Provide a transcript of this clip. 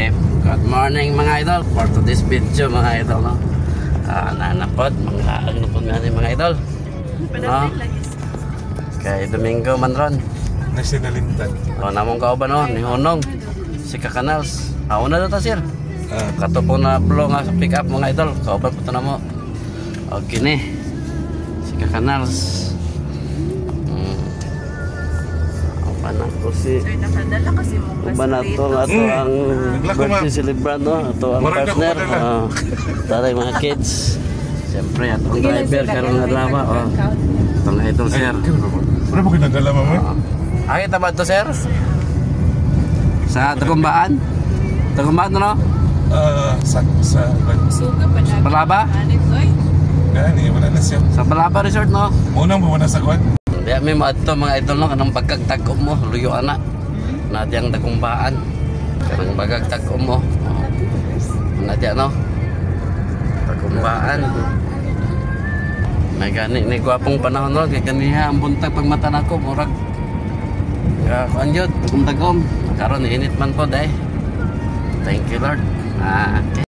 Okay, good morning mga idol. For today's video mga idol, no? Nanapod, mga agnapod nga ni mga idol, no? Kay Domingo Manron Nasinalintad. o namong kauban, no? Ni Honong si Kakanals. Una na ta sir. Katupong na flow nga sa pick up mga idol. Kauban po ito na mo. Okay ni si Kakanals. Panak ko si nakadala kasi mo Banato ato ang birthday celebrant, no? Ato ang partner, taray mga kids. Siyempre atong driver karon nga drama, atong idol sir. Ano mo ginagala mo? Ay tamad to sir. Sa Tagumbaan. Tagumbaan no? Sa suga pa na. Balaba? Gani, wala na siya. Sa Balaba Resort, no? Unang buwan na sa kwan. Di may maadto mga idol, no? Kanang pagkagtagom mo, luyo ana. Nadi ang Tagumbaan. Kanang pagkagtagom mo. Nadi no? Tagumbaan. May gani ni gwapong panahon, no? Kaya ganiha ang buntag pagmata nako, murag kuan yun, tagom-tagom. Karon init man po dai. Thank you Lord. Okay.